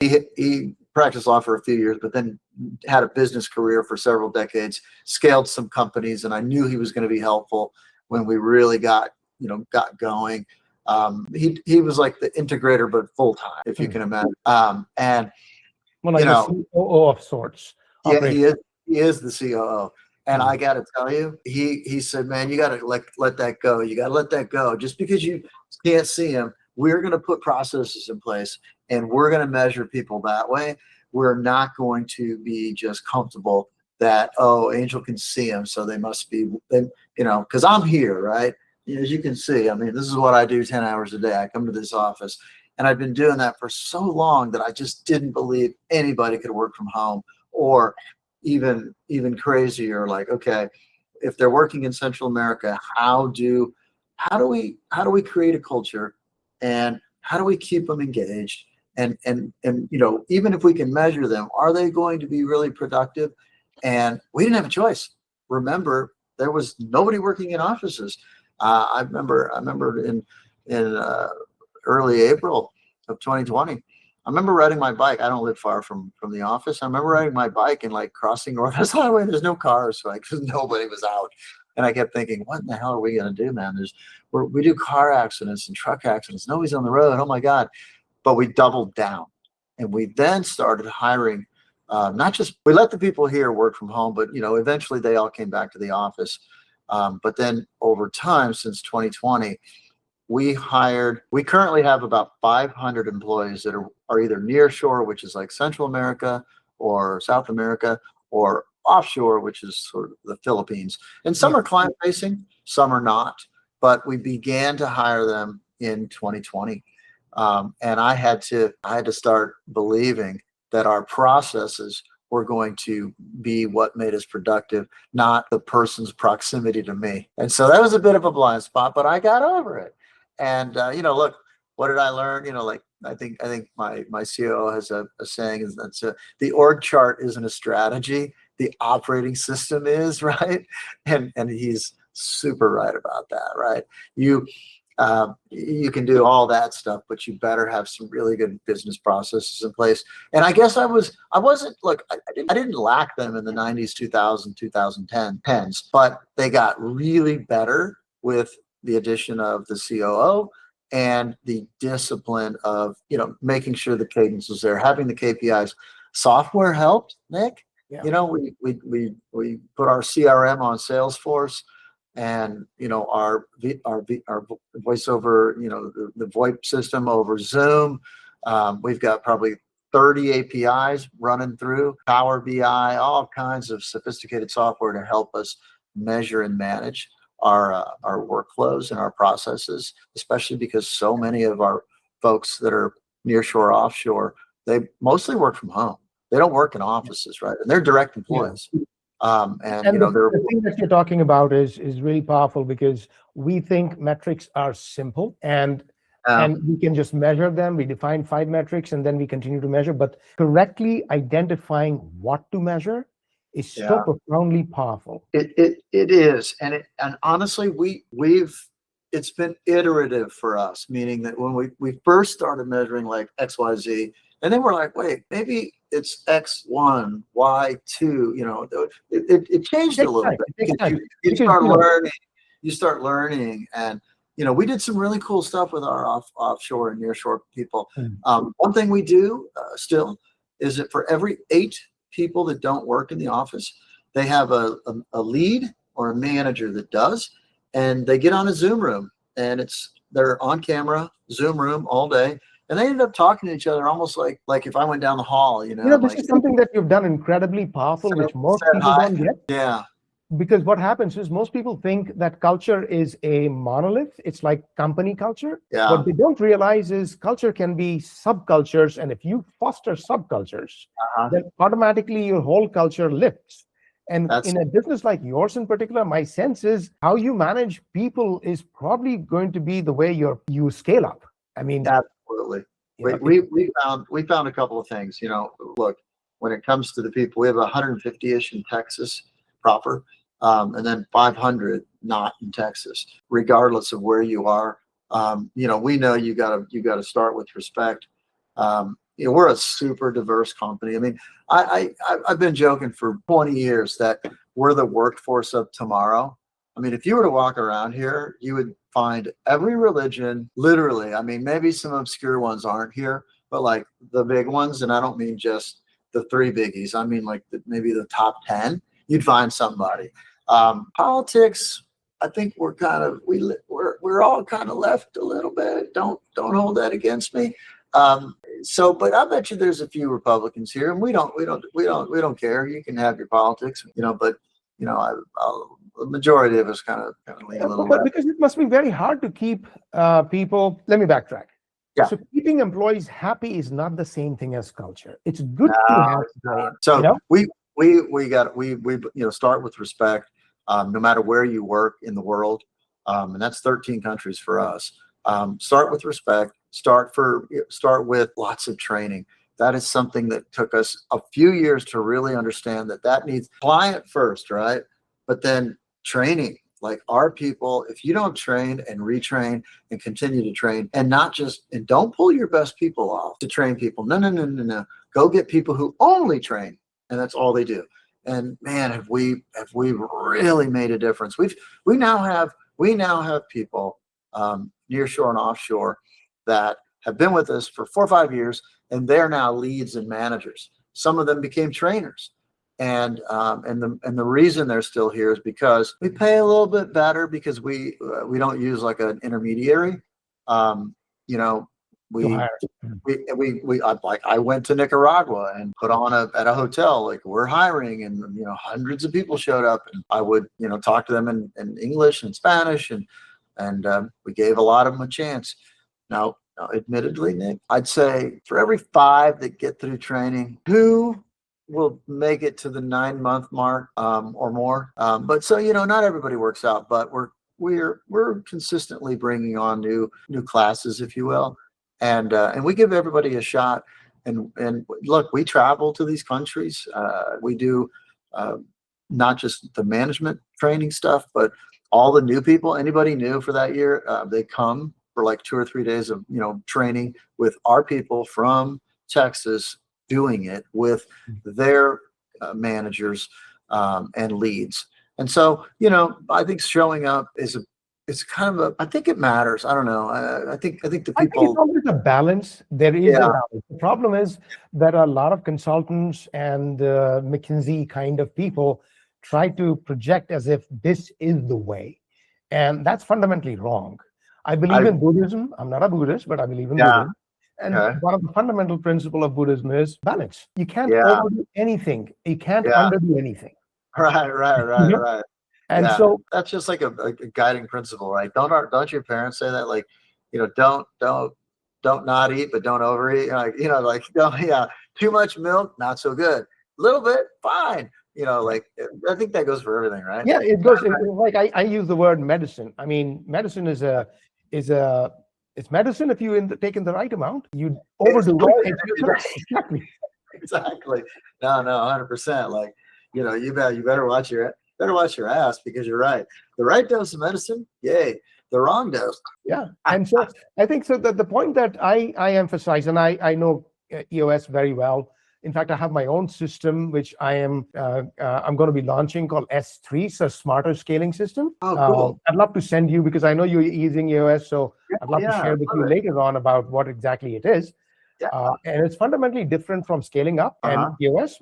He practiced law for a few years, but then had a business career for several decades, scaled some companies, and I knew he was going to be helpful when we really got going. He was like the integrator, but full time, if you can imagine. And well, like a COO of sorts. Yeah, he is the COO. And I got to tell you, he said, man, you got to let that go. You got to let that go. Just because you can't see him, we're going to put processes in place and we're going to measure people that way. We're not going to be just comfortable that, oh, Angel can see him, so they must be, because I'm here, right? As you can see, I mean, this is what I do 10 hours a day. I come to this office, and I've been doing that for so long that I just didn't believe anybody could work from home, or even crazier, like, okay, if they're working in Central America, how do we create a culture, and how do we keep them engaged? And even if we can measure them, are they going to be really productive? And we didn't have a choice. Remember, there was nobody working in offices. I remember in early April of 2020, I remember riding my bike. I don't live far from the office. I remember riding my bike and like crossing Northwest Highway. There's no cars, so because nobody was out. And I kept thinking, what in the hell are we going to do, man? We do car accidents and truck accidents. Nobody's on the road. Oh my God. But we doubled down, and we then started hiring. Not just, we let the people here work from home, but eventually they all came back to the office. But then over time, since 2020, we currently have about 500 employees that are either near shore, which is like Central America or South America, or offshore, which is sort of the Philippines. And some are client facing, some are not, but we began to hire them in 2020. And I had to start believing that our processes were going to be what made us productive, not the person's proximity to me. And so that was a bit of a blind spot, but I got over it. And look, what did I learn? I think my COO has a saying, is that the org chart isn't a strategy, the operating system is, right? And he's super right about that, right? You can do all that stuff, but you better have some really good business processes in place. And I guess I didn't lack them in the 90s, 2000, 2010s, but they got really better with the addition of the COO and the discipline of, making sure the cadence was there, having the KPIs. Software helped, Nick. Yeah. We put our CRM on Salesforce, and our voice over, the VoIP system over Zoom. We've got probably 30 APIs running through Power BI, all kinds of sophisticated software to help us measure and manage our workflows and our processes, especially because so many of our folks that are nearshore, offshore, they mostly work from home. They don't work in offices, right? And they're direct employees. Yeah. The thing that you're talking about is really powerful, because we think metrics are simple and we can just measure them. We define 5 metrics and then we continue to measure, but correctly identifying what to measure is so profoundly powerful. It is, and honestly, it's been iterative for us, meaning that when we first started measuring like XYZ, and then we're like, wait, maybe it's X1, Y2, it changed a little bit. You start learning, and we did some really cool stuff with our offshore and nearshore people. One thing we do still is that for every 8 people that don't work in the office, they have a lead or a manager that does, and they get on a Zoom room, and they're on camera, Zoom room all day. And they ended up talking to each other almost like if I went down the hall, this is something that you've done incredibly powerful, which most people don't get. Yeah. Because what happens is most people think that culture is a monolith. It's like company culture. Yeah. What they don't realize is culture can be subcultures. And if you foster subcultures, then automatically your whole culture lifts. And in a business like yours in particular, my sense is how you manage people is probably going to be the way you scale up. I mean, absolutely. We found a couple of things. Look, when it comes to the people, we have 150-ish in Texas proper, and then 500 not in Texas. Regardless of where you are, we know you got to start with respect. we're a super diverse company. I mean, I've been joking for 20 years that we're the workforce of tomorrow. I mean, if you were to walk around here, you would find every religion, literally. I mean, maybe some obscure ones aren't here, but like the big ones, and I don't mean just the three biggies. I mean like maybe the top 10, you'd find somebody. Politics, I think we're kind of, we're all kind of left a little bit. Don't hold that against me. But I bet you there's a few Republicans here, and we don't care. You can have your politics, but the majority of us kind of lean a little but because it must be very hard to keep people. Let me backtrack. Yeah. So keeping employees happy is not the same thing as culture. It's good to have. So we start with respect, no matter where you work in the world, and that's 13 countries for us. Start with respect. Start with lots of training. That is something that took us a few years to really understand that needs client first, right? But then training. Like our people, if you don't train and retrain and continue to train, and don't pull your best people off to train people. No. Go get people who only train, and that's all they do. And man, have we really made a difference. We now have people near shore and offshore that have been with us for 4 or 5 years, and they're now leads and managers. Some of them became trainers. And the reason they're still here is because we pay a little bit better, because we don't use like an intermediary. I went to Nicaragua and put on at a hotel, like we're hiring, and hundreds of people showed up, and I would talk to them in English and Spanish, and we gave a lot of them a chance. Now, admittedly, Nick, I'd say for every 5 that get through training, 2 will make it to the 9-month mark or more. But so not everybody works out, but we're consistently bringing on new classes, if you will, and we give everybody a shot. And look, we travel to these countries. We do not just the management training stuff, but all the new people. Anybody new for that year, they come for like 2 or 3 days of training with our people from Texas, doing it with their managers and leads. And so, I think showing up it's kind of I think it matters. I don't know. I think the people. I think it's always a balance. There is a balance. The problem is that a lot of consultants and McKinsey kind of people try to project as if this is the way. And that's fundamentally wrong. I believe in Buddhism. I'm not a Buddhist, but I believe in Buddhism. And one of the fundamental principles of Buddhism is balance. You can't overdo anything. You can't underdo anything. Right. And so that's just like a guiding principle, right? Don't your parents say that? Like, don't not eat, but don't overeat. Too much milk, not so good. A little bit, fine. I think that goes for everything, right? Yeah, it goes. Like I use the word medicine. I mean, medicine is it's medicine if you take in the right amount. You overdo it. Exactly. No, 100%. Like, you better watch your ass, because you're right. The right dose of medicine, yay. The wrong dose. Yeah. And so I think that the point that I emphasize, and I know EOS very well. In fact, I have my own system, which I'm going to be launching, called S3, so Smarter Scaling System. Oh, cool. I'd love to send you, because I know you're using EOS, so I'd love to share with you later on about what exactly it is. And it's fundamentally different from scaling up and EOS.